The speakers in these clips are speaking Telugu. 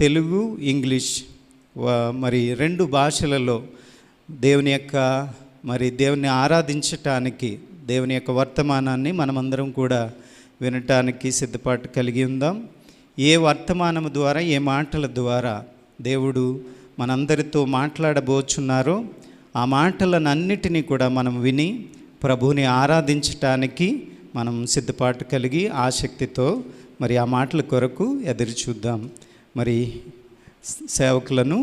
తెలుగు, ఇంగ్లీష్ మరి 2 భాషలలో దేవుని ఆరాధించటానికి దేవుని యొక్క వర్తమానాన్ని మనమందరం కూడా వినటానికి సిద్ధపాటు కలిగి ఉందాం. ఏ వర్తమానము ద్వారా, ఏ మాటల ద్వారా దేవుడు మనందరితో మాట్లాడబోచున్నారో ఆ మాటలనన్నిటినీ కూడా మనం విని ప్రభువుని ఆరాధించటానికి మనం సిద్ధపాటు కలిగి ఆసక్తితో మరి ఆ మాటల కొరకు ఎదురు చూద్దాం. మరి సేవకులను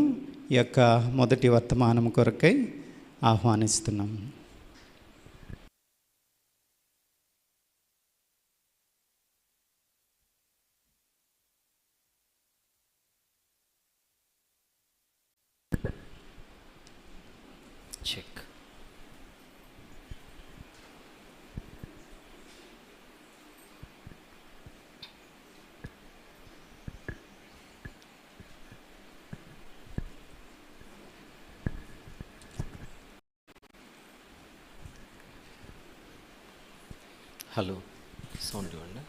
ఈ యొక్క మొదటి వర్తమానం కొరకై ఆహ్వానిస్తున్నాం. Check. హలో, సౌండ్ ఇవ్వండి.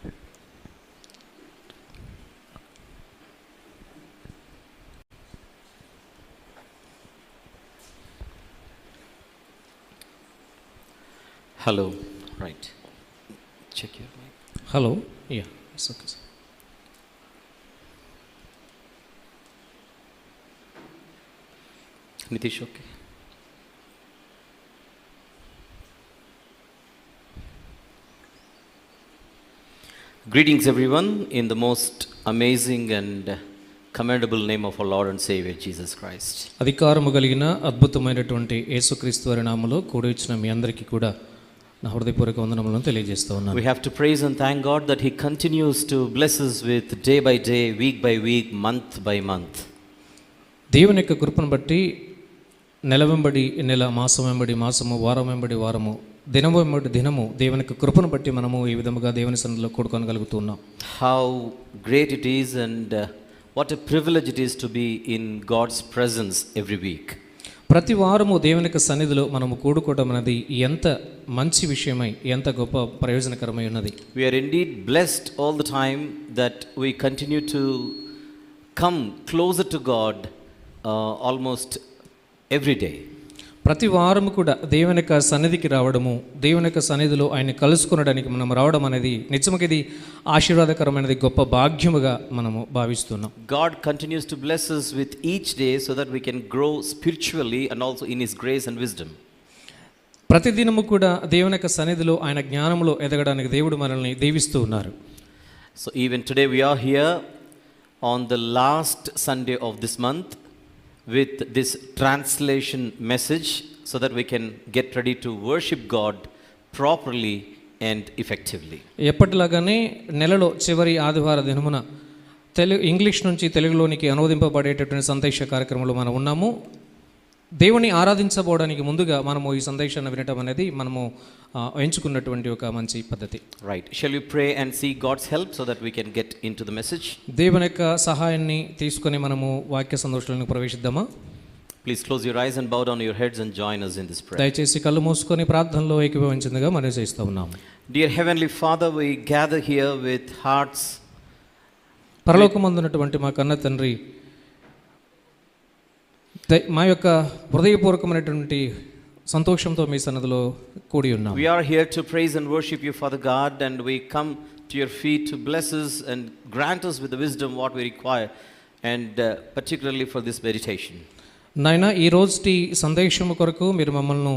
Hello, right. Check your mic. Hello, yeah, it's okay sir. Nitish, okay. Greetings everyone in the most amazing and commendable name of our Lord and Savior Jesus Christ. అధికారము కలిగిన అద్భుతమైనటువంటి యేసుక్రీస్తు వారి నామములో కూడి వచ్చిన మీ అందరికీ కూడా నా హృదయపూర్వక వందనములను తెలియజేస్తూ ఉన్నాను. We have to praise and thank God that He continues to bless us with day by day, week by week, month by month. దేవుని యొక్క కృపను బట్టి నెల వెంబడి నెల, మాసం వెంబడి మాసము, వారం వెంబడి వారము, దినము వెంబడి దినము దేవుని యొక్క కృపను బట్టి మనము ఈ విధముగా దేవుని సన్నిధిలో కూడుకొనగలుగుతున్నాం. How great it is and what a privilege it is to be in God's presence every week. ప్రతి వారము దేవుని యొక్క సన్నిధిలో మనము కూడుకోవడం అనేది ఎంత మంచి విషయమై, ఎంత గొప్ప ప్రయోజనకరమై ఉన్నది. We are indeed blessed all the time that we continue to come closer to God almost every day. ప్రతి వారము కూడా దేవుని యొక్క సన్నిధికి రావడము, దేవుని యొక్క సన్నిధిలో ఆయన కలుసుకొనడానికి మనం రావడం అనేది నిజంగా ఇది ఆశీర్వాదకరమైనది, గొప్ప భాగ్యముగా మనము భావిస్తున్నాం. God continues to bless us with each day so that we can grow spiritually and also in His grace and wisdom. ప్రతి దినము కూడా దేవుని యొక్క సన్నిధిలో ఆయన జ్ఞానములో ఎదగడానికి దేవుడు మనల్ని దీవిస్తూ ఉన్నారు. So even today we are here on the last Sunday of this month with this translation message so that we can get ready to worship God properly and effectively. ఎప్పటిలాగానే నెలలో చివరి ఆదివార దినమున ఇంగ్లీష్ నుంచి తెలుగులోనికి అనువదింపబడేటటువంటి సందేశ కార్యక్రమంలో మనం ఉన్నాము. దేవుని ఆరాధించబోవడానికి ముందుగా మనము ఈ సందేశాన్ని వినటం అనేది మనము ఎంచుకున్నటువంటి ఒక మంచి పద్ధతి. Right. Shall we pray and seek God's help so that we can get into the message? దేవుని యొక్క సహాయాన్ని తీసుకొని మనము వాక్య సందేశంలోకి ప్రవేశిద్దామా? Please close your eyes and bow down your heads and join us in this prayer. దయచేసి కళ్ళు మూసుకొని ప్రార్థనలో ఏకీభవించిందిగా మనం చేస్తూ ఉన్నాము. Dear Heavenly Father, we gather here with hearts. పరలోకమందున్నటువంటి మా కన్న తండ్రి, మా యొక్క హృదయపూర్వకమైనటువంటి సంతోషంతో మీ సన్నిధిలో కూడి ఉన్నాం. We are here to praise and worship you, Father God, and we come to your feet to bless us and grant us with the wisdom what we require, and particularly for this meditation. నాయనా, ఈ రోజుటి సందేశం కొరకు మీరు మమ్మల్ని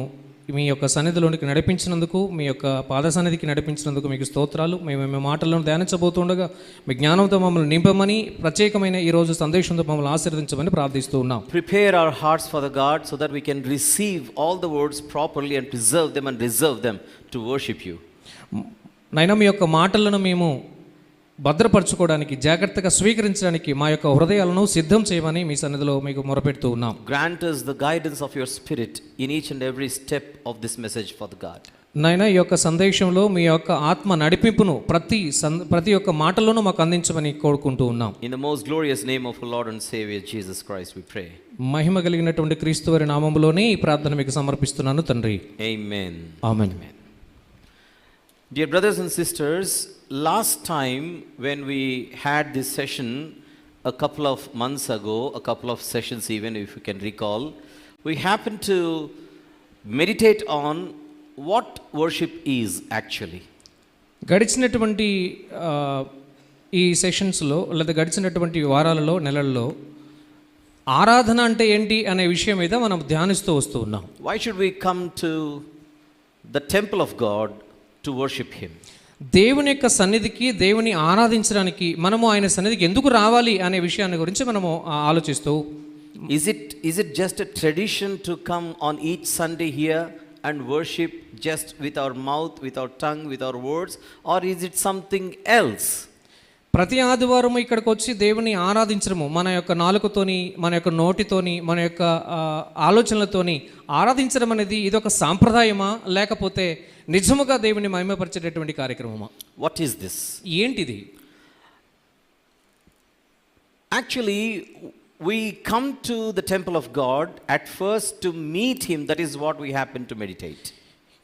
మీ యొక్క సన్నిధిలోనికి నడిపించినందుకు, మీ యొక్క పాద సన్నిధికి నడిపించినందుకు మీకు స్తోత్రాలు. మేము మాటలను ధ్యానించబోతుండగా మీ జ్ఞానంతో మమ్మల్ని నింపమని, ప్రత్యేకమైన ఈ రోజు సందేశంతో మమ్మల్ని ఆశీర్వదించమని ప్రార్థిస్తూ ఉన్నాం. Prepare our hearts, Father God, so that we can receive all the words properly and preserve them and reserve them to worship you. నాయనా, మీ యొక్క మాటలను మేము భద్రపరచుకోవడానికి, జాగ్రత్తగా స్వీకరించడానికి మా యొక్క హృదయాలను సిద్ధం చేయమని మీ సన్నిధిలో మీకు మొరపెడుతూ ఉన్నాం. Grant us the guidance of your spirit in each and every step of this message, Father God. నాయనా, ఈ యొక్క సందేశంలో మీ యొక్క ఆత్మ నడిపింపును ప్రతి ఒక్క మాటలోనూ మాకు అందించమని కోరుకుంటూ ఉన్నాం. In the most glorious name of our Lord and Savior Jesus Christ we pray. మహిమ కలిగినటువంటి క్రీస్తు వారి నామములోనే ఈ ప్రార్థన మీకు సమర్పిస్తున్నాను తండ్రి. Amen. Amen. Dear brothers and sisters, last time when we had this session, a couple of months ago, a couple of sessions even, if you can recall, we happened to meditate on what worship is actually. గడిచినటువంటి ఈ సెషన్స్లో లేదా గడిచినటువంటి వారాలలో నెలల్లో ఆరాధన అంటే ఏంటి అనే విషయం మీద మనం ధ్యానిస్తూ వస్తూ ఉన్నాం. Why should we come to the temple of God to worship Him? దేవుని యొక్క సన్నిధికి, దేవుని ఆరాధించడానికి మనము ఆయన సన్నిధికి ఎందుకు రావాలి అనే విషయాన్ని గురించి మనము ఆలోచిస్తూ, Is it just a tradition to come on each Sunday here and worship just with our mouth, with our tongue, with our words, or is it something else? ప్రతి ఆదివారం ఇక్కడికి వచ్చి దేవుని ఆరాధించడము మన యొక్క నాలుకతోని, మన యొక్క నోటితోని, మన యొక్క ఆలోచనలతోని ఆరాధించడం అనేది ఇదొక సాంప్రదాయమా, లేకపోతే నిజముగా దేవుని మహిమపరిచేటటువంటి కార్యక్రమమా? What is this? ఏంటిది? Actually, we come to the temple of God at first to meet Him. That is what we happen to meditate.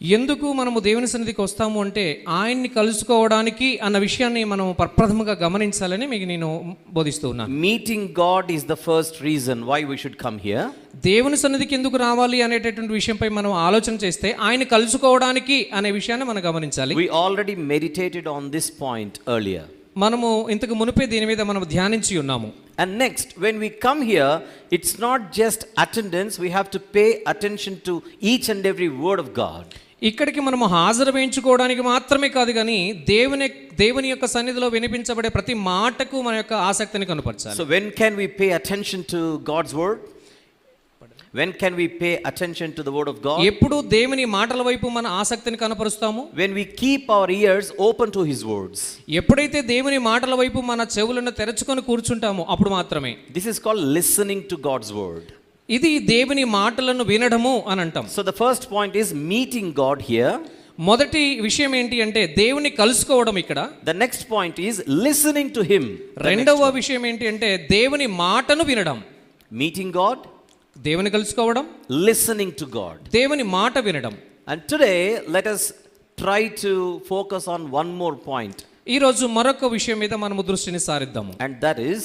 ఎందుకు మనము దేవుని సన్నిధికి వస్తాము అంటే ఆయన్ని కలుసుకోవడానికి అన్న విషయాన్ని మనం ప్రప్రథమంగా గమనించాలని మీకు నేను బోధిస్తూ ఉన్నాను. Meeting God is the first reason why we should come here. దేవుని సన్నిధికి ఎందుకు రావాలి అనేటటువంటి విషయంపై మనం ఆలోచన చేస్తే ఆయన కలుసుకోవడానికి అనే విషయాన్ని మనం గమనించాలి. We already meditated on this point earlier. మనము ఇంతకు మునుపే దీని మీద మనం ధ్యానించి ఉన్నాము. And next, when we come here, it's not just attendance, we have to pay attention to each and every word of God. ఇక్కడికి మనము హాజరు వేయించుకోవడానికి మాత్రమే కాదు కానీ దేవుని యొక్క సన్నిధిలో వినిపించబడే ప్రతి మాటకు మన యొక్క ఆసక్తిని కనపరచాలి. So when can we pay attention to God's word? When can we pay attention to the word of God? ఎప్పుడు దేవుని మాటల వైపు మన ఆసక్తిని కనపరుస్తాము? When we keep our ears open to His words. ఎప్పుడైతే దేవుని మాటల వైపు మన చెవులను తెరచుకొని కూర్చుంటామో అప్పుడు మాత్రమే. This is called listening to God's word. ఇది దేవుని మాటలను వినడము అని అంటాం. So the first point is meeting God here. మొదటి విషయం ఏంటి అంటే దేవుని కలుసుకోవడం ఇక్కడ. The next point is listening to Him. రెండవ విషయం ఏంటి అంటే దేవుని మాటను వినడం. Meeting God, దేవుని కలుసుకోవడం, listening to God. దేవుని మాట వినడం. And today let us try to focus on one more point. ఈ రోజు మరొక విషయం మీద మనము దృష్టిని సారిద్దాము. And that is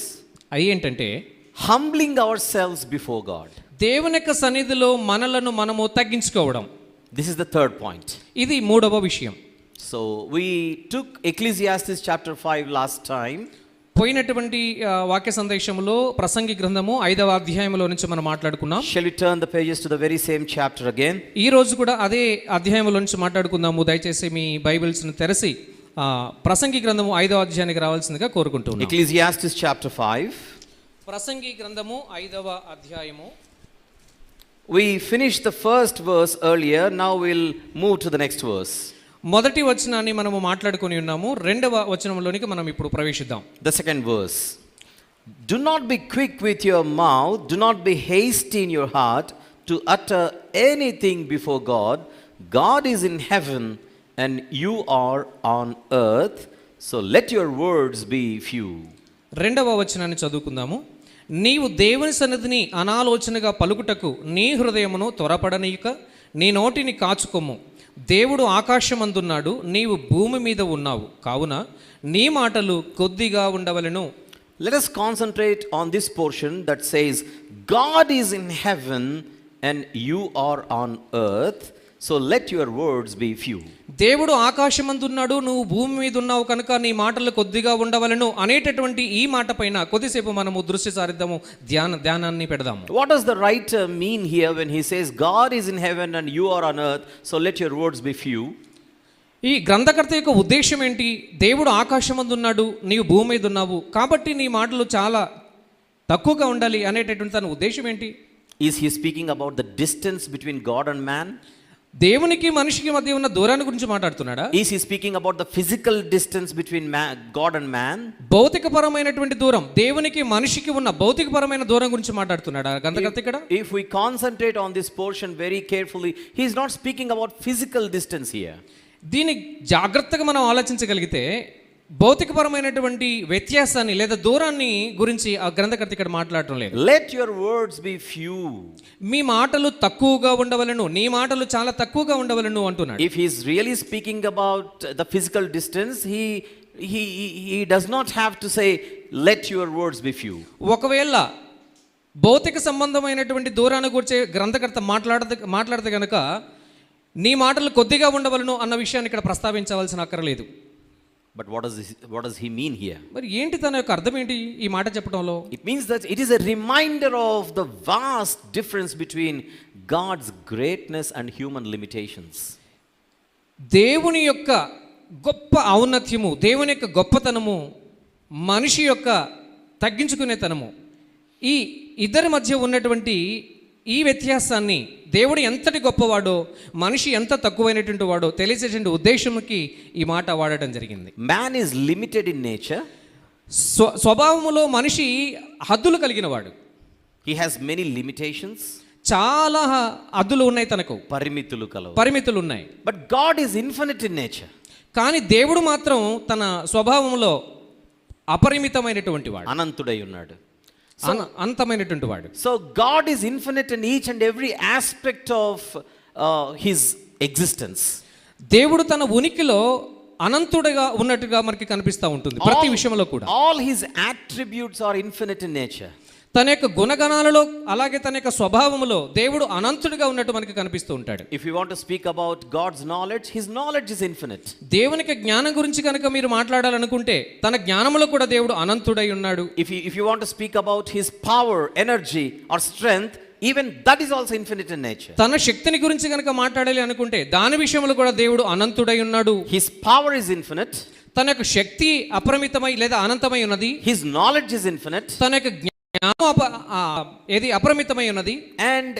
అది ఏంటంటే humbling ourselves before God. దేవుని యొక్క సన్నిధిలో మనలను మనము తగ్గించుకోవడం. This is the third point. ఇది మూడవ విషయం. So we took Ecclesiastes chapter 5 last time. పోయినటువంటి వాక్య సందేశంలో ప్రసంగి గ్రంథము 5వ అధ్యాయంలో నుంచి మనం మాట్లాడుకున్నాం. Shall we turn the pages to the very same chapter again? ఈ రోజు కూడా అదే అధ్యాయంలో నుంచి మాట్లాడుకుందాము. దయచేసి మీ బైబిల్స్ను తెరచి ప్రసంగి గ్రంథము 5వ అధ్యాయానికి రావాల్సిందిగా కోరుకుంటున్నాను. Ecclesiastes chapter 5. ప్రసంగి గ్రంథము 5వ అధ్యాయము. We finished the first verse earlier. Now we'll move to the next verse. మొదటి వచనాన్ని మనము మాట్లాడుకొని ఉన్నాము. రెండవ వచనంలోనికి మనం ఇప్పుడు ప్రవేశిద్దాం. The second verse. Do not be quick with your mouth, do not be hasty in your heart to utter anything before God. God is in heaven and you are on earth, so let your words be few. రెండవ వచనాన్ని చదువుకుందాము. నీవు దేవుని సన్నిధిని అనాలోచనగా పలుకుటకు నీ హృదయమును త్వరపడనీయక నీ నోటిని కాచుకొమ్ము. దేవుడు ఆకాశమందున్నాడు, నీవు భూమి మీద ఉన్నావు, కావున నీ మాటలు కొద్దిగా ఉండవలెను. Let us concentrate on this portion that says God is in heaven and you are on earth, so let your words be few. దేవుడు ఆకాశమందున్నాడు, నువ్వు భూమి మీద ఉన్నావు కనుక నీ మాటలు కొద్దిగా ఉండవలను అనేటటువంటి ఈ మాట పైన కొద్దిసేపు మనము దృష్టి సారిద్దాము, ధ్యానాన్ని పెడదాము. What does the writer mean here when he says God is in heaven and you are on earth, so let your words be few? ఈ గ్రంథకర్త యొక్క ఉద్దేశం ఏంటి? దేవుడు ఆకాశమందున్నాడు, నీవు భూమి మీద ఉన్నావు, కాబట్టి నీ మాటలు చాలా తక్కువగా ఉండాలి అనేటటువంటి తన ఉద్దేశం ఏంటి? Is he speaking about the distance between God and man? దేవునికి మనిషికి మధ్య ఉన్న దూరాన్ని గురించి మాట్లాడుతున్నాడా? Is he speaking about the physical distance between God and man? భౌతికపరమైనటువంటి దూరం, దేవునికి మనిషికి ఉన్న భౌతికపరమైన దూరం గురించి మాట్లాడుతున్నాడా గ్రంథకర్త ఇక్కడ? If we concentrate on this portion very carefully, he is not speaking about physical distance here. దీన్ని జాగ్రత్తగా మనం ఆలోచించగలిగితే భౌతికపరమైనటువంటి వ్యత్యాసాన్ని లేదా దూరాన్ని గురించి ఆ గ్రంథకర్త ఇక్కడ మాట్లాడటం లేదు. Let your words be few. మీ మాటలు తక్కువగా ఉండవలను, నీ మాటలు చాలా తక్కువగా ఉండవలను అంటున్నాడు. If he is really speaking about the physical distance, he he does not have to say, let your words be few. ఒకవేళ భౌతిక సంబంధమైనటువంటి దూరాన్ని గురించి గ్రంథకర్త మాట్లాడితే కనుక నీ మాటలు కొద్దిగా ఉండవలను అన్న విషయాన్ని ఇక్కడ ప్రస్తావించవలసిన అక్కర్లేదు. But what does he mean here? మరి ఏంటి తన యొక్క అర్థం ఏంటి ఈ మాట చెప్పడంలో? It means that it is a reminder of the vast difference between God's greatness and human limitations. దేవుని యొక్క గొప్ప ఔన్నత్యము, దేవుని యొక్క గొప్పతనము, మనిషి యొక్క తగ్గించుకునేతనము, ఈ ఇద్దరి మధ్య ఉన్నటువంటి ఈ వ్యత్యాసాన్ని దేవుడు ఎంతటి గొప్పవాడో మనిషి ఎంత తక్కువైనటువంటి వాడో తెలియజేసే ఉద్దేశంకి ఈ మాట వాడటం జరిగింది. Man is limited in nature. స్వభావములో మనిషి హద్దులు కలిగిన వాడు. He has many limitations. చాలా హద్దులు ఉన్నాయి, తనకు పరిమితులు ఉన్నాయి. But God is infinite in nature. కానీ దేవుడు మాత్రం తన స్వభావంలో అపరిమితమైనటువంటి వాడు, అనంతుడై ఉన్నాడు, అంతమైనటువంటి వాడు. So God is infinite in each and every aspect of his existence. దేవుడు తన ఉనికిలో అనంతుడిగా ఉన్నట్టుగా మనకి కనిపిస్తూ ఉంటుంది ప్రతి విషయంలో కూడా. All his attributes are infinite in nature. తన యొక్క గుణగణాలలో అలాగే తన యొక్క స్వభావములో దేవుడు అనంతుడిగా ఉన్నట్టు మనకి కనిపిస్తూ ఉంటాడు. If you want to speak about God's knowledge, his knowledge is infinite. దేవునికి జ్ఞానం గురించి కనుక మీరు మాట్లాడాలనుకుంటే తన జ్ఞానములో కూడా దేవుడు అనంతుడై ఉన్నాడు. If you want to speak about his power, energy or strength, even that is also infinite in nature. తన శక్తిని గురించి కనుక మాట్లాడాలి అనుకుంటే దాని విషయంలో కూడా దేవుడు అనంతుడై ఉన్నాడు. His power is infinite. తన యొక్క శక్తి అపరిమితమై లేదా అనంతమై ఉన్నది. His knowledge is infinite. తన యొక్క జ్ఞానం ఏది అపరిమితమై ఉన్నది. And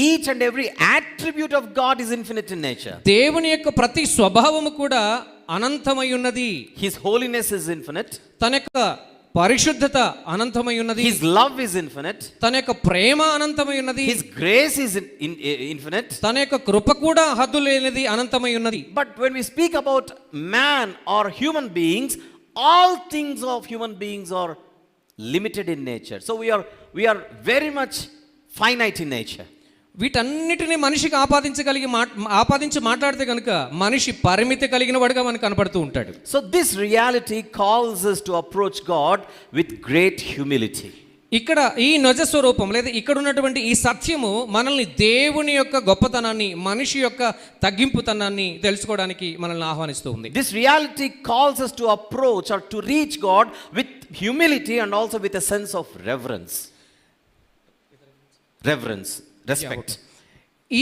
each and every attribute of God is infinite in nature. దేవుని యొక్క ప్రతి స్వభావము కూడా అనంతమై ఉన్నది. His holiness is infinite. తన యొక్క పరిశుద్ధత అనంతమై ఉన్నది. His love is infinite. తన యొక్క ప్రేమ అనంతమై ఉన్నది. His grace is infinite. తన యొక్క కృప కూడా హద్దు లేనిది, అనంతమై ఉన్నది. But when we speak about man or human beings, all things of human beings are limited in nature. So we are very much finite in nature. వీటన్నిటిని మనిషికి ఆపాదించి మాట్లాడితే కనుక మనిషి పరిమితి కలిగిన వాడుగా మనకు కనపడుతూ ఉంటాడు. So this reality calls us to approach God with great humility. ఇక్కడ ఈ నిజ స్వరూపం లేదా ఇక్కడ ఉన్నటువంటి ఈ సత్యము మనల్ని దేవుని యొక్క గొప్పతనాన్ని, మనిషి యొక్క తగ్గింపుతనాన్ని తెలుసుకోవడానికి మనల్ని ఆహ్వానిస్తూ ఉంది. This reality calls us to approach or to reach God with humility and also with a sense of reverence, respect.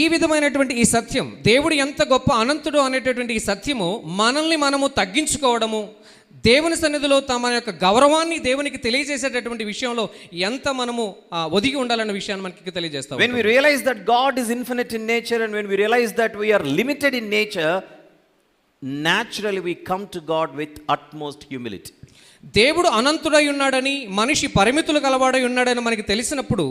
ఈ విధమైనటువంటి ఈ సత్యం, దేవుడు ఎంత గొప్ప అనంతుడు అనేటటువంటి ఈ సత్యము మనల్ని మనము తగ్గించుకోవడము, దేవుని సన్నిధిలో తమ యొక్క గౌరవాన్ని దేవునికి తెలియజేసేటటువంటి విషయంలో ఎంత మనము ఒదిగి ఉండాలన్న విషయాన్ని మనకి తెలియజేస్తాం. When we realize that God is infinite in nature and when we realize that we are limited in nature, naturally we come to God with utmost humility. దేవుడు అనంతుడై ఉన్నాడని, మనిషి పరిమితులు గలవాడై ఉన్నాడని మనకి తెలిసినప్పుడు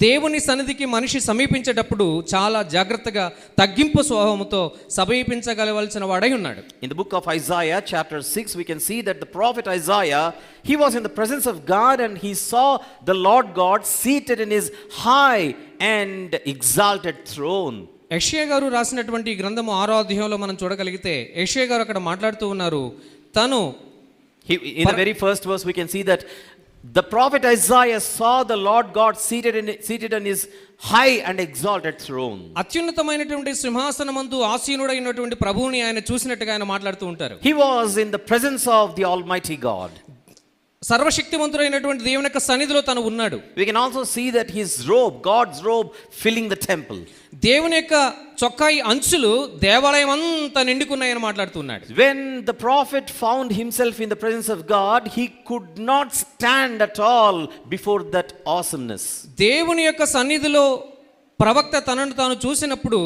దేవుని సన్నిధికి మనిషి సమీపించేటప్పుడు చాలా జాగ్రత్తగా తగ్గింపు స్వభావంతో సమీపించగలవలసిన వాడై ఉన్నాడు. In the book of Isaiah chapter 6 we can see that the prophet Isaiah, he was in the presence of God and he saw the Lord God seated in his high and exalted throne. యెషయా గారు రాసినటువంటి గ్రంథము 6వ అధ్యాయంలో మనం చూడగలిగితే యెషయా గారు అక్కడ మాట్లాడుతూ ఉన్నారు. తను in the very first verse we can see that the prophet Isaiah saw the Lord God seated on his high and exalted throne. అత్యున్నతమైనటువంటి సింహాసనమందు ఆసీనుడైనటువంటి ప్రభువుని ఆయన చూసినట్టుగా ఆయన మాట్లాడుతూ ఉంటారు. He was in the presence of the Almighty God. సర్వశక్తిమంతుడైనటువంటి దేవుని యొక్క సన్నిధిలో తను ఉన్నాడు. We can also see that his robe, God's robe, filling the temple. దేవుని యొక్క చొక్కాయి అంచులు దేవాలయం అంతా నిండుకున్నాయని మాట్లాడుతున్నాడు. When the prophet found himself in the presence of God, he could not stand at all before that awesomeness. దేవుని యొక్క సన్నిధిలో ప్రవక్త తనను తాను చూసినప్పుడు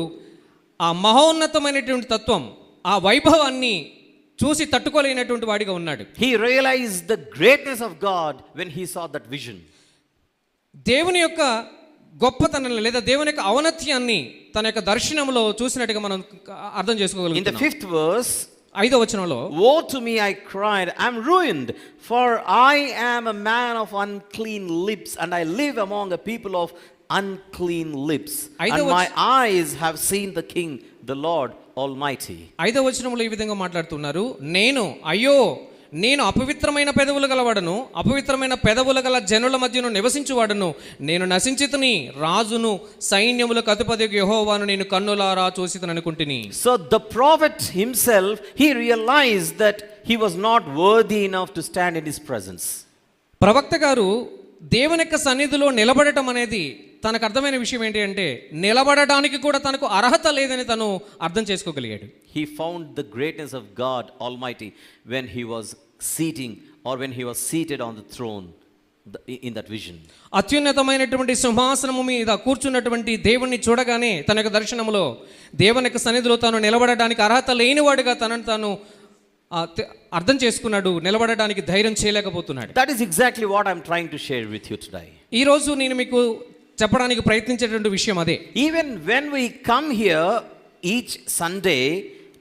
ఆ మహోన్నతమైనటువంటి తత్వం, ఆ వైభవాన్ని చూసి తట్టుకోలేనటువంటి వాడిగా ఉన్నాడు. He realized the greatness of God when he saw that vision. దేవుని యొక్క గొప్పతనాన్ని లేదా దేవుని యొక్క ఔన్నత్యాన్ని తన యొక్క దర్శనంలో చూసినట్టుగా మనం అర్థం చేసుకోగలుగుతాం. In the 5th verse, 5వ వచనంలో, woe to me, I cried, I am ruined, for I am a man of unclean lips and I live among a people of unclean lips, and my eyes have seen the King, the Lord Almighty. 5వ వచనంలో ఈ విధంగా మాట్లాడుతున్నారు. నేను అయ్యో నేను అపవిత్రమైన పెదవులు గలవాడను, అపవిత్రమైన పెదవులు గల జనుల మధ్యను నివసించువాడను, నేను నశించితిని, రాజును సైన్యములకు అధిపతియగు యెహోవాను నేను కన్నులారా చూసితను అనుకుంటుని. So the prophet himself, he realized that he was not worthy enough to stand in his presence. ప్రవక్త గారు దేవుని యొక్క సన్నిధిలో నిలబడటం అనేది తనకు అర్థమైన విషయం ఏంటి అంటే, నిలబడడానికి కూడా తనకు అర్హత లేదని తను అర్థం చేసుకోగలిగాడు. He found the greatness of God Almighty when he was seating or when he was seated on the throne in that vision. అత్యున్నతమైనటువంటి సింహాసనము మీద కూర్చున్నటువంటి దేవుణ్ణి చూడగానే తన యొక్క దర్శనములో దేవుని యొక్క సన్నిధిలో తాను నిలబడడానికి అర్హత లేనివాడుగా తనను తాను అర్థం చేసుకున్నాడు, నిలబడడానికి ధైర్యం చేయలేకపోతున్నాడు. That is exactly what I'm trying to share with you today. ఈ రోజు నేను మీకు చెప్పడానికి ప్రయత్నించేటువంటి విషయం అదే. Even when we come here each Sunday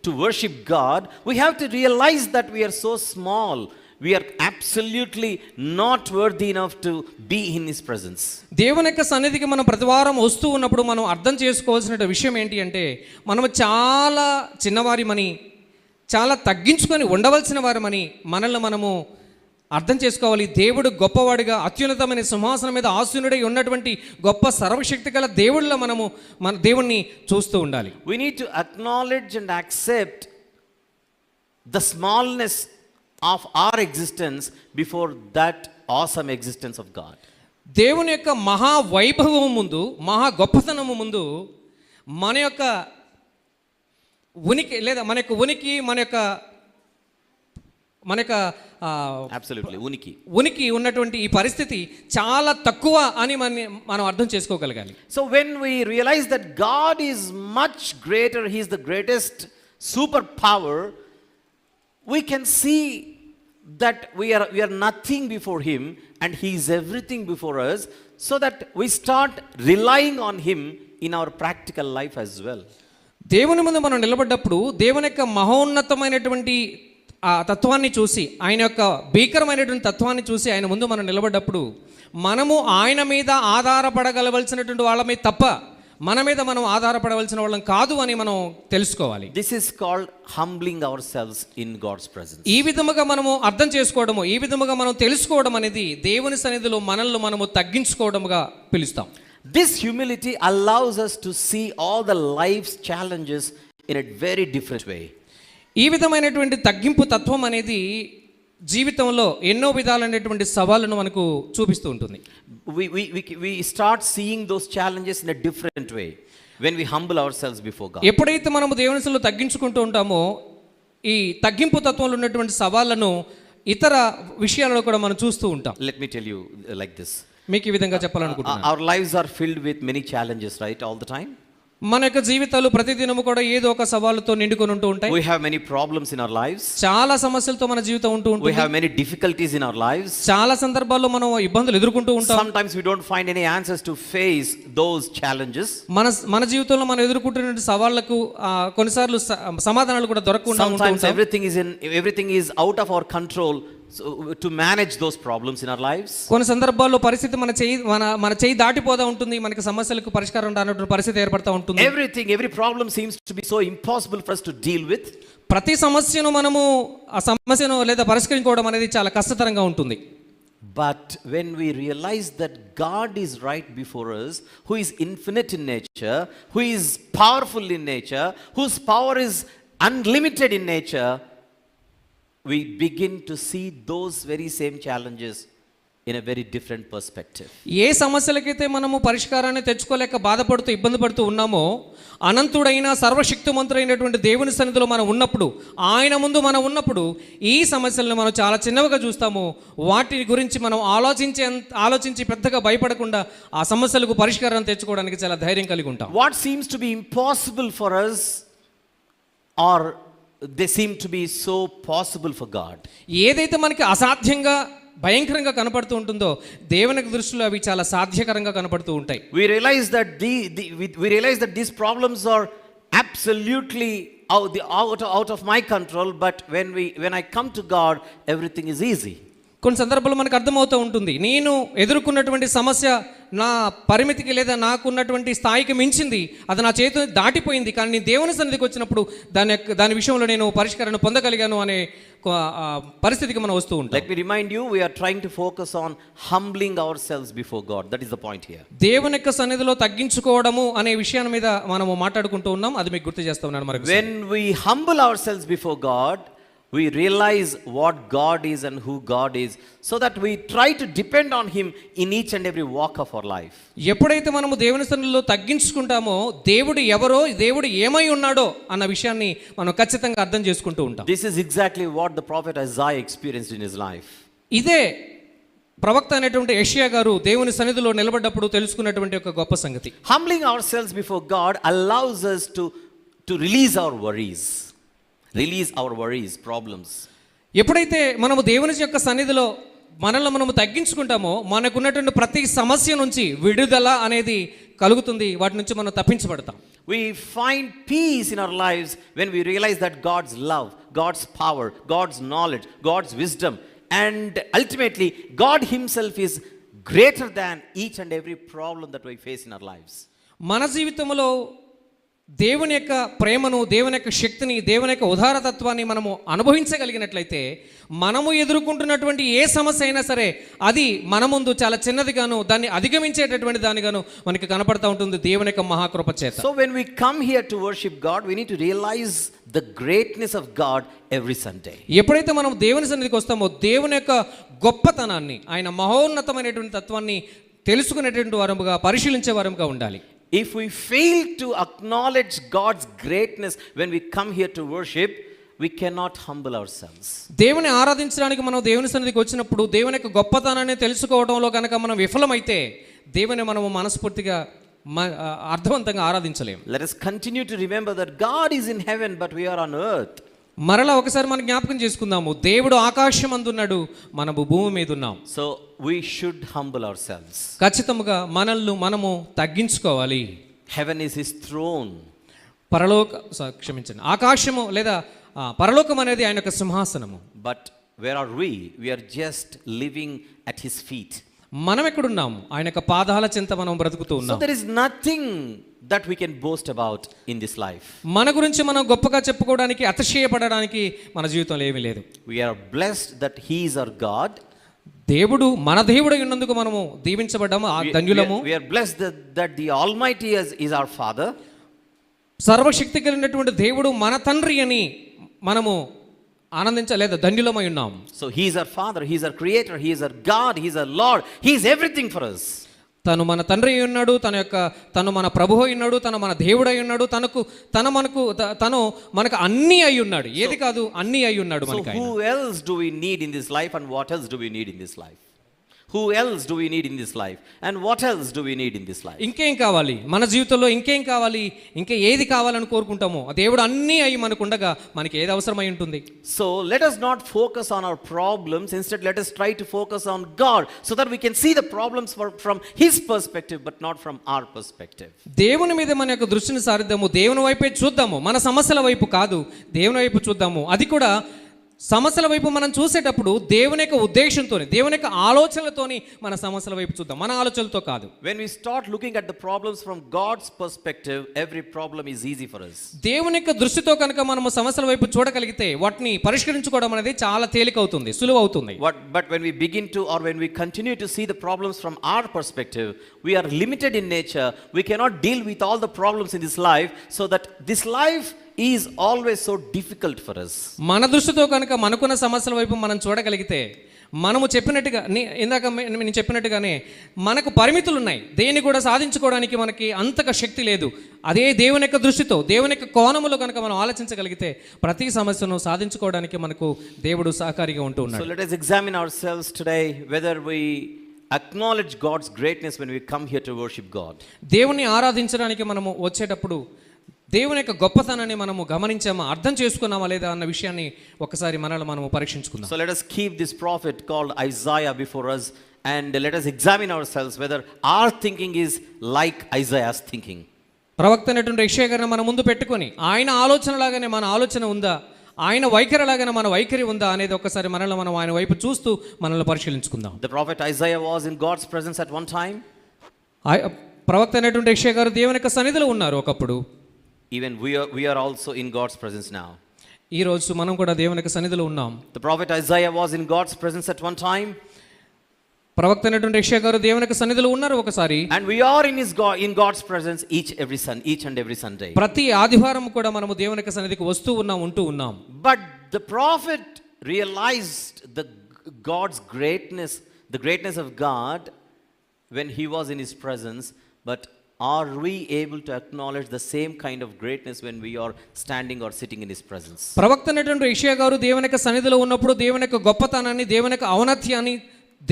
to worship God, we have to realize that we are so small. We are absolutely not worthy enough to be in His presence. దేవుని యొక్క సన్నిధికి మనం ప్రతివారం వస్తూ ఉన్నప్పుడు మనం అర్థం చేసుకోవాల్సిన విషయం ఏంటి అంటే, మనం చాలా చిన్నవారిమని, చాలా తగ్గించుకొని ఉండవలసిన వారమని మనల్ని మనము అర్థం చేసుకోవాలి. దేవుడు గొప్పవాడిగా అత్యున్నతమైన సింహాసనం మీద ఆసీనుడై ఉన్నటువంటి గొప్ప సర్వశక్తి గల దేవుళ్ళ మనము మన దేవుణ్ణి చూస్తూ ఉండాలి. We need to acknowledge and accept the smallness of our existence before that awesome existence of God. దేవుని యొక్క మహా వైభవం ముందు, మహా గొప్పతనము ముందు మన యొక్క ఉనికి లేదా మన యొక్క Absolutely, ఉనికి ఉన్నటువంటి ఈ పరిస్థితి చాలా తక్కువ అని మనం అర్థం చేసుకోగలగాలి. So when we realize that God is much greater, He is the greatest superpower, we can see that we are nothing before Him and He is everything before us, so that we start relying on Him in our practical life as well. దేవుని ముందు మనం నిలబడ్డప్పుడు దేవుని యొక్క మహోన్నతమైనటువంటి ఆ తత్వాన్ని చూసి, ఆయన యొక్క భీకరమైనటువంటి తత్వాన్ని చూసి ఆయన ముందు మనం నిలబడ్డప్పుడు మనము ఆయన మీద ఆధారపడగలవలసినటువంటి వాళ్ళమే తప్ప మన మీద మనం ఆధారపడవలసిన వాళ్ళం కాదు అని మనం తెలుసుకోవాలి. This is called humbling ourselves in God's presence. ఈ విధముగా మనము అర్థం చేసుకోవడము, ఈ విధముగా మనం తెలుసుకోవడం అనేది దేవుని సన్నిధిలో మనల్ని మనము తగ్గించుకోవడముగా పిలుస్తాం. This humility allows us to see all the life's challenges in a very different way. ఈ విధమైనటువంటి తగ్గింపు తత్వం అనేది జీవితంలో ఎన్నో విధాలైనటువంటి సవాళ్ళను మనకు చూపిస్తూ ఉంటుంది. We start seeing those challenges in a different way when we humble ourselves before God. ఎప్పుడైతే మనము దేవుని సన్నిధిలో తగ్గించుకుంటూ ఉంటామో ఈ తగ్గింపు తత్వంలో ఉన్నటువంటి సవాళ్ళను ఇతర విషయాలలో కూడా మనం చూస్తూ ఉంటాం. Let me tell you like this. మీకు ఈ విధంగా చెప్పాలనుకుంటున్నాను. Our lives are filled with many challenges, right, all the time. మన యొక్క జీవితాలు ప్రతిదినము కూడా ఏదో ఒక సవాలుతో నిండుకొని ఉంటూ ఉంటాయి. We have many problems in our lives. చాలా సమస్యలతో మన జీవితం ఉంటూ ఉంటుంది. We have many difficulties in our lives. చాలా సందర్భాల్లో మనం ఇబ్బందులు ఎదుర్కొంటూ ఉంటాం. Sometimes we don't find any answers to face those challenges. మన జీవితంలో మనం ఎదుర్కొంటున్న సవాళ్లకు కొన్నిసార్లు సమాధానాలు కూడా దొరకకుండా ఉంటాయి. Sometimes everything is out of our control. So to manage those problems in our lives. కొన్ని సందర్భాల్లో పరిస్థితి మన చేయి దాటిపోతా ఉంటుంది. మనకి సమస్యలకు పరిష్కారం రానటువంటి పరిస్థితి ఏర్పడతా ఉంటుంది. Every problem seems to be so impossible for us to deal with. ప్రతి సమస్యను మనము ఆ సమస్యను లేదా పరిష్కరించుకోవడం అనేది చాలా కష్టతరంగా ఉంటుంది. But when we realize that God is right before us, who is infinite in nature, who is powerful in nature, whose power is unlimited in nature, we begin to see those very same challenges in a very different perspective. ఏ సమస్యలకైతే మనము పరిష్కారాన్ని తెచ్చుకోలేక బాధపడుతూ ఇబ్బంది పడుతూ ఉన్నామో, అనంతుడైన సర్వశక్తిమంతుడైనటువంటి దేవుని సన్నిధిలో మనం ఉన్నప్పుడు, ఆయన ముందు మనం ఉన్నప్పుడు ఈ సమస్యలను మనం చాలా చిన్నవిగా చూస్తాము. వాటి గురించి మనం ఆలోచించి పెద్దగా భయపడకుండా ఆ సమస్యలకు పరిష్కారం తెచ్చుకోవడానికి చాలా ధైర్యం కలిగి ఉంటాం. What seems to be impossible for us, or they seem to be so possible for God. ఏదైతే మనకి అసాధ్యంగా భయంకరంగా కనపడుతూ ఉంటుందో దేవుని దృష్టిలో అవి చాలా సాధ్యకరంగా కనపడుతూ ఉంటాయి. We realize that these problems are absolutely out of my control, but when I come to God, everything is easy. కొన్ని సందర్భాల్లో మనకు అర్థమవుతూ ఉంటుంది, నేను ఎదుర్కొన్నటువంటి సమస్య నా పరిమితికి లేదా నాకున్నటువంటి స్థాయికి మించింది, అది నా చేతిని దాటిపోయింది, కానీ నేను దేవుని సన్నిధికి వచ్చినప్పుడు దాని విషయంలో నేను పరిష్కారాన్ని పొందగలిగాను అనే పరిస్థితికి మనం వస్తూ ఉంటాం. Let me remind you, we are trying to focus on humbling ourselves before God. That is the point here. దేవుని యొక్క సన్నిధిలో తగ్గించుకోవడము అనే విషయాన్ని మీద మనము మాట్లాడుకుంటూ ఉన్నాం. అది మీకు గుర్తు చేస్తా ఉన్నాను. మరి When we humble ourselves before God, we realize what God is and who God is, so that we try to depend on Him in each and every walk of our life. ఎప్పుడైతే మనము దేవుని సన్నిధిలో తగ్గించుకుంటామో దేవుడు ఎవరో, దేవుడు ఏమై ఉన్నాడో అన్న విషయాన్ని మనం ఖచ్చితంగా అర్థం చేసుకుంటూ ఉంటాం. This is exactly what the prophet Isaiah experienced in his life. ఇదే ప్రవక్త అనేటువంటి యెషయా గారు దేవుని సన్నిధిలో నిలబడ్డప్పుడు తెలుసుకున్నటువంటి ఒక గొప్ప సంగతి. Humbling ourselves before God allows us to release our worries. Release our worries, problems. ఎప్పుడైతే మనము దేవుని యొక్క సన్నిధిలో మనల్ని మనము తగ్గించుకుంటామో మనకున్నటువంటి ప్రతి సమస్య నుంచి విడుదల అనేది కలుగుతుంది. వాటి నుంచి మనం తప్పించబడతాం. We find peace in our lives when we realize that God's love, God's power, God's knowledge, God's wisdom, and ultimately God Himself is greater than each and every problem that we face in our lives. మన జీవితంలో దేవుని యొక్క ప్రేమను, దేవుని యొక్క శక్తిని, దేవుని యొక్క ఉదారతత్వాన్ని మనము అనుభవించగలిగినట్లయితే మనము ఎదుర్కొంటున్నటువంటి ఏ సమస్య అయినా సరే అది మన ముందు చాలా చిన్నదిగాను, దాన్ని అధిగమించేటటువంటి దానిగాను మనకి కనపడతా ఉంటుంది దేవుని యొక్క మహాకృప చేత. So when we come here to worship God, we need to realize the greatness of God every Sunday. ఎప్పుడైతే మనం దేవుని సన్నిధికి వస్తామో దేవుని యొక్క గొప్పతనాన్ని, ఆయన మహోన్నతమైనటువంటి తత్వాన్ని తెలుసుకునేటువంటి వారముగా, పరిశీలించే వారముగా ఉండాలి. If we fail to acknowledge God's greatness when we come here to worship, we cannot humble ourselves. దేవుని ఆరాధించడానికి మనం దేవుని సన్నిధికి వచ్చినప్పుడు దేవుని యొక్క గొప్పతనాన్ని తెలుసుకోవడంలో కనుక మనం విఫలమైతే దేవుని మనము మనస్ఫూర్తిగా అర్థవంతంగా ఆరాధించలేము. Let us continue to remember that God is in heaven but we are on earth. మరలా ఒకసారి మనం జ్ఞాపకం చేసుకుందాము, దేవుడు ఆకాశమందున్నాడు, మనము భూమి మీద ఉన్నాం. So we should humble ourselves. ఖచ్చితంగా మనల్ని మనము తగ్గించుకోవాలి. Heaven is His throne. క్షమించండి, ఆకాశము లేదా పరలోకం అనేది ఆయన యొక్క సింహాసనము. But where are we? We are just living at His feet. మనం ఎక్కడున్నాము? ఆయన యొక్క పాదాల చెంత మనం బ్రతుకుతూ ఉన్నాం. So there is nothing that we can boast about in this life. మన గురించి మనం గొప్పగా చెప్పుకోవడానికి, అతిశయపడడానికి మన జీవితంలో ఏమీ లేదు. We are blessed that He is our God. దేవుడు మన దేవుడై ఉన్నందుకు మనము దీవించబడ్డాము, ధన్యులము. We are blessed that the Almighty is our Father. సర్వశక్తి కలిగినటువంటి దేవుడు మన తండ్రి అని మనము ఆనందించలేదా, ధన్యులమై ఉన్నాం. So He is our Father, He is our Creator, He is our God, He is our Lord, He is everything for us. తను మన తండ్రి అయి ఉన్నాడు, తను మన ప్రభువు అయి ఉన్నాడు, తను మన దేవుడై ఉన్నాడు, తను మనకు అన్నీ అయి ఉన్నాడు. ఏది కాదు, అన్నీ అయి ఉన్నాడు మనకి. So who else do we need in this life and what else do we need in this life? Who else do we need in this life and what else do we need in this life? ఇంకేం కావాలి మన జీవితంలో? ఇంకేం కావాలి? ఇంకా ఏది కావాలని కోరుకుంటామో దేవుడు అన్నీ అయి మనకు ఉండగా మనకి ఏది అవసరమై ఉంటుంది? So let us not focus on our problems, instead let us try to focus on God so that we can see the problems from His perspective but not from our perspective. దేవుని మీద మన యొక్క దృష్టిని సారిద్దాము, దేవుని వైపే చూద్దాము, మన సమస్యల వైపు కాదు, దేవుని వైపు చూద్దాము. అది కూడా సమస్యల వైపు మనం చూసేటప్పుడు దేవుని యొక్క ఉద్దేశంతోనే, దేవుని యొక్క ఆలోచనలతోని మన సమస్యల వైపు చూద్దాం, మన ఆలోచనలతో కాదు. When we start looking at the problems from God's perspective, every problem is easy for us. దేవుని యొక్క దృష్టితో కనుక మనము సమస్యల వైపు చూడగలిగితే వాటిని పరిష్కరించుకోవడం అనేది చాలా తేలికవుతుంది, సులువు అవుతుంది. But when we begin to, or when we continue to see the problems from our perspective, we are limited in nature. We cannot deal with all the problems in this life, so that this life is always so difficult for us. మన దృష్టితో కనుక మనకున్న సమస్యల వైపు మనం చూడగలిగితే, మనము చెప్పినట్టుగా ఇందాక నేను చెప్పినట్టుగానే మనకు పరిమితులు ఉన్నాయి, దేన్ని కూడా సాధించుకోవడానికి మనకి అంతగా శక్తి లేదు. అదే దేవుని యొక్క దృష్టితో, దేవుని యొక్క కోణములో కనుక మనం ఆలోచించగలిగితే ప్రతి సమస్యను సాధించుకోవడానికి మనకు దేవుడు సహకారిగా ఉంటూ ఉన్నాడు. So let us examine ourselves today whether we acknowledge God's greatness when we come here to worship God. దేవుని ఆరాధించడానికి మనము వచ్చేటప్పుడు దేవుని యొక్క గొప్పతనాన్ని మనము గమనించామా, అర్థం చేసుకున్నామా లేదా అన్న విషయాన్ని ఒకసారి మనము పరీక్షించుకుందాం. So let us keep this prophet called Isaiah before us and let us examine ourselves whether our thinking is like Isaiah's thinking. ప్రవక్త అయినటువంటి యెషయా గారిని మన ముందు పెట్టుకొని ఆయన ఆలోచనలాగానే మన ఆలోచన ఉందా, ఆయన వైఖరిలాగానే మన వైఖరి ఉందా అనేది ఒకసారి మనం ఆయన వైపు చూస్తూ మనల్ని పరిశీలించుకుందాం. The prophet Isaiah was in God's presence at one time. ప్రవక్త అయినటువంటి యెషయా గారు దేవుని యొక్క సన్నిధిలో ఉన్నారు ఒకప్పుడు. Even we are also in God's presence now. ఈ రోజు మనం కూడా దేవుని యొక్క సన్నిధిలో ఉన్నాం. The prophet Isaiah was in God's presence at one time. ప్రవక్త అయినటువంటి యెషయా గారు దేవుని యొక్క సన్నిధిలో ఉన్నారు ఒకసారి. And we are in God's presence each and every Sunday. ప్రతి ఆదివారం కూడా మనము దేవుని యొక్క సన్నిధికి వస్తూ ఉన్నాం, ఉంటూ ఉన్నాం. But the prophet realized God's greatness, the greatness of God when he was in his presence. But are we able to acknowledge the same kind of greatness when we are standing or sitting in his presence? ప్రవక్త అయినటువంటి యెషయా గారు దేవుని యొక్క సన్నిధిలో ఉన్నప్పుడు దేవుని యొక్క గొప్పతనాన్ని, దేవుని యొక్క ఔన్నత్యాన్ని,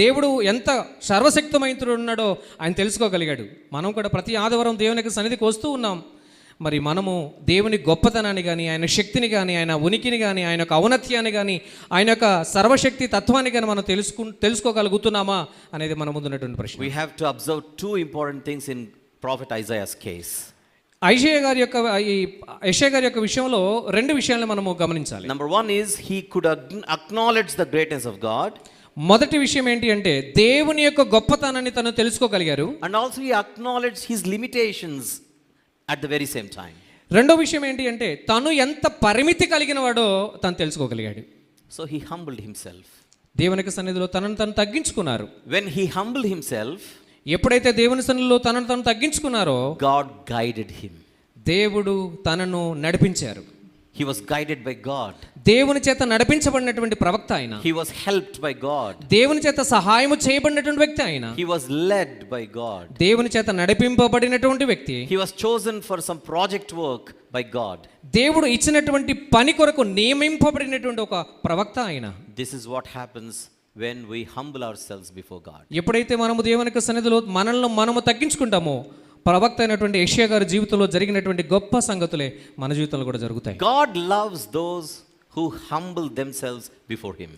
దేవుడు ఎంత సర్వశక్తిమంతుడు ఉన్నాడో ఆయన తెలుసుకోగలిగాడు. మనం కూడా ప్రతి ఆదివారం దేవుని యొక్క సన్నిధికి వస్తూ ఉన్నాం. మరి మనము దేవుని గొప్పతనాన్ని కానీ, ఆయన శక్తిని కానీ, ఆయన ఉనికిని కానీ, ఆయన యొక్క ఔన్నత్యాన్ని కానీ, ఆయన యొక్క సర్వశక్తి తత్వాన్ని కానీ మనం తెలుసుకోగలుగుతున్నామా అనేది మన ముందున్నటువంటి ప్రశ్న. We have to observe two important things in prophet Isaiah's case. యెషయా గారి యొక్క విషయంలో రెండు విషయాలను మనము గమనించాలి. Number one is he could acknowledge the greatness of God. మొదటి విషయం ఏంటి అంటే దేవుని యొక్క గొప్పతనాన్ని తను తెలుసుకోగలిగారు. And also he acknowledged his limitations at the very same time. రెండో విషయం ఏంటి అంటే తను ఎంత పరిమితి కలిగిన వాడో తను తెలుసుకోగలిగాడు. So he humbled himself. దేవుని యొక్క సన్నిధిలో తనను తను తగ్గించుకున్నారు. When he humbled himself, ఎప్పుడైతే దేవుని సన్నిధిలో తనను తను తగ్గించుకున్నారో God guided him. దేవుడు తనను నడిపించారు. He was guided by God. దేవుని చేత నడిపించబడినటువంటి ప్రవక్త ఆయన. He was helped by God. దేవుని చేత సహాయము చేయబడినటువంటి వ్యక్తి ఆయన. He was led by God. దేవుని చేత నడిపింపబడినటువంటి వ్యక్తి. He was chosen for some project work by God. దేవుడు ఇచ్చినటువంటి పని కొరకు నియమింపబడినటువంటి ఒక ప్రవక్త ఆయన. This is what happens when we humble ourselves before God. ఎప్పుడైతే మనము దేవుని యొక్క సన్నిధిలో మనల్ని మనము తగ్గించుకుంటామో ప్రవక్త అయినటువంటి యెషయా గారి జీవితంలో జరిగినటువంటి గొప్ప సంగతులే మన జీవితంలో కూడా జరుగుతాయి. God loves those who humble themselves before him.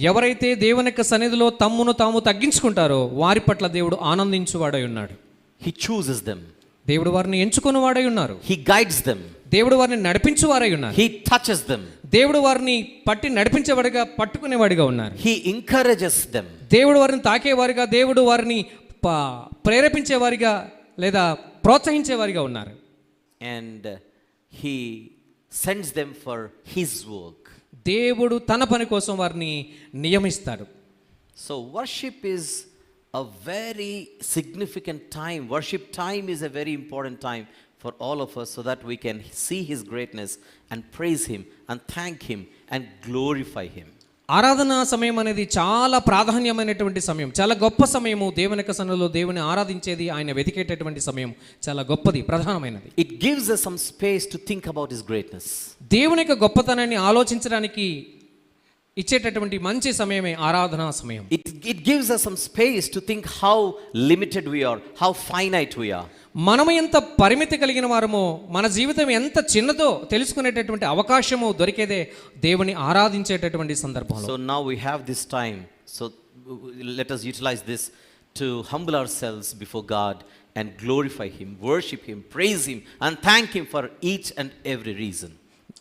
ఎవరైతే దేవుని యొక్క సన్నిధిలో తమ్మును తాము తగ్గించుకుంటారో వారి పట్ల దేవుడు ఆనందించువాడై ఉన్నాడు. He chooses them. దేవుడు వారిని ఎంచుకున్నవాడై ఉన్నారు. He guides them. దేవుడు వారిని నడిపించువారై ఉన్నారు. He touches them. దేవుడు వారిని పట్టి నడిపించేవాడిగా, పట్టుకునేవాడిగా ఉన్నారు. He encourages them. దేవుడు వారిని తాకేవారిగా, దేవుడు వారిని ప్రేరేపించేవారిగా లేదా ప్రోత్సహించేవారిగా ఉన్నారు. And he sends them for his work. దేవుడు తన పని కోసం వారిని నియమిస్తాడు. So worship is a very significant time. Worship time is a very important time for all of us so that we can see his greatness and praise him and thank him and glorify him. ఆరాధన సమయం అనేది చాలా ప్రాధాన్యమైనటువంటి సమయం, చాలా గొప్ప సమయము. దేవుని యొక్క సన్నిధిలో దేవుని ఆరాధించేది, ఆయన వెతికేటటువంటి సమయం చాలా గొప్పది, ప్రధానమైనది. It gives us some space to think about his greatness. దేవుని యొక్క గొప్పతనాన్ని ఆలోచించడానికి ఇచ్చేటటువంటి మంచి సమయమే ఆరాధనా సమయం. It gives us some space to think how limited we are, how finite we are. మనము ఎంత పరిమితి కలిగిన వారమో, మన జీవితం ఎంత చిన్నదో తెలుసుకునేటటువంటి అవకాశము దొరికేదే దేవుని ఆరాధించేటటువంటి సందర్భంలో. So now we have this time. So let us utilize this to humble ourselves before God and glorify him, worship him, praise him and thank him for each and every reason.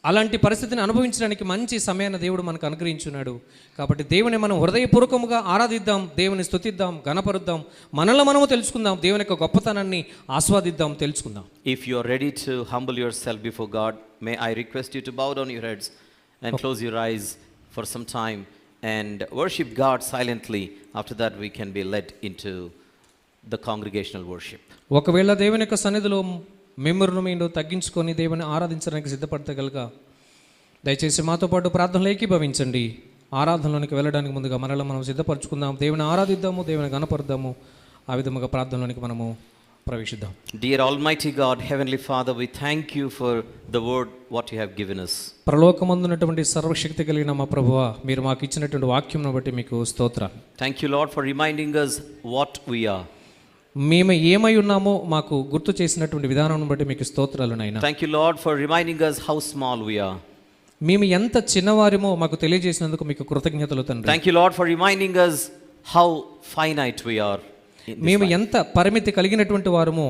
అలాంటి పరిస్థితిని అనుభవించడానికి మంచి సమయాన్ని దేవుడు మనకు అనుగ్రహించున్నాడు. కాబట్టి దేవుని మనం హృదయపూర్వకముగా ఆరాధిద్దాం, దేవుని స్తుతిద్దాం, గణపరుద్దాం, మనల్ని మనము తెలుసుకుందాం, దేవుని యొక్క గొప్పతనాన్ని ఆస్వాదిద్దాం, తెలుసుకుందాం. If you are ready to humble yourself before God, may I request you to bow down your heads and close your eyes for some time and worship God silently. After that we can be led into the congregational worship. ఒకవేళ దేవుని యొక్క సన్నిధిలో మీరు తగ్గించుకొని దేవుని ఆరాధించడానికి సిద్ధపడగలగా దయచేసి మాతో పాటు ప్రార్థనలు ఏకీభవించండి. ఆరాధనలోనికి వెళ్ళడానికి ముందుగా మనల్ని మనం సిద్ధపరచుకుందాం, దేవుని ఆరాధిద్దాము, దేవుని గణపరుద్దాము. ఆ విధముగా ప్రార్థనలోనికి మనము ప్రవేశిద్దాం. Dear Almighty God, Heavenly Father, we thank you for the word what you have given us. పరలోకమందున్నటువంటి సర్వశక్తి కలిగిన మా ప్రభువా, మీరు మాకు ఇచ్చినటువంటి వాక్యంను బట్టి మీకు స్తోత్రాలు. Thank you, Lord, for reminding us what we are. మేము ఏమై ఉన్నామో మాకు గుర్తు చేసినటువంటి విధానం బట్టి మీకు స్తోత్రాలు నాయనా. Thank you, Lord, for reminding us how small we are. మేము ఎంత చిన్నవారిమో మాకు తెలియజేసినందుకు మీకు కృతజ్ఞతలు తండ్రి. Thank you, Lord, for reminding us how finite we are. మేము ఎంత పరిమితి కలిగినటువంటి వారమో,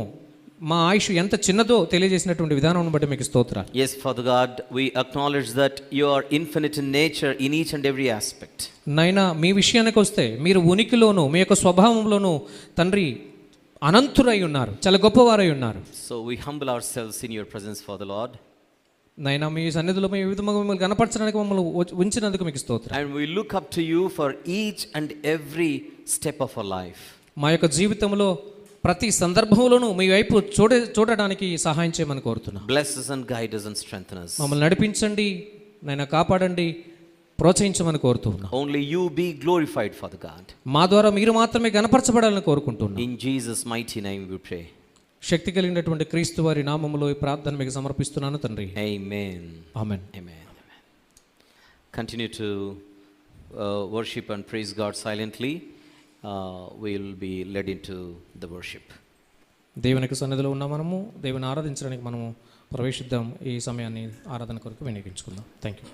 మా ఆయుష్ ఎంత చిన్నదో తెలియజేసినటువంటి విధానం బట్టి మీకు స్తోత్రాలు. Yes, Father God, we acknowledge that you are infinite in nature in each and every aspect. నాయనా, మీ విషయానికి వస్తే మీరు ఉనికిలోను మీ యొక్క స్వభావంలోను తండ్రి అనంతులై ఉన్నారు, చాలా గొప్పవారై ఉన్నారు. So we humble ourselves in your presence for the Lord. నైనా మీ సన్నిధిలో మీ విధంగా మిమ్మల్ని కనపరచడానికి మమ్మల్ని ఉంచినందుకు మీకు స్తోత్రం. And we look up to you for each and every step of our life. మా యొక్క జీవితంలో ప్రతి సందర్భంలోనూ మీ వైపు చూడడానికి సహాయం చేయమని కోరుతున్నాం. Bless us and guide us and strengthen us. మమ్మల్ని నడిపించండి, నైనా కాపాడండి, ప్రోత్సహించమని కోరుతున్నాం. Only you be glorified, Father God. మా ద్వారా మీరు మాత్రమే గణపరచబడాలని కోరుకుంటున్నాం. In Jesus' mighty name we pray. శక్తి కలిగినటువంటి క్రీస్తు వారి నామములో ఈ ప్రార్థన మీకు సమర్పిస్తున్నాను తండ్రి. Amen. Amen. Amen. Continue to worship and praise God silently. We will be led into the worship. దేవునికి సన్నిధిలో ఉన్న మనము దేవుని ఆరాధించడానికి మనము ప్రవేశిద్దాం. ఈ సమయాన్ని ఆరాధన కొరకు వినియోగించుకుందాం. Thank you.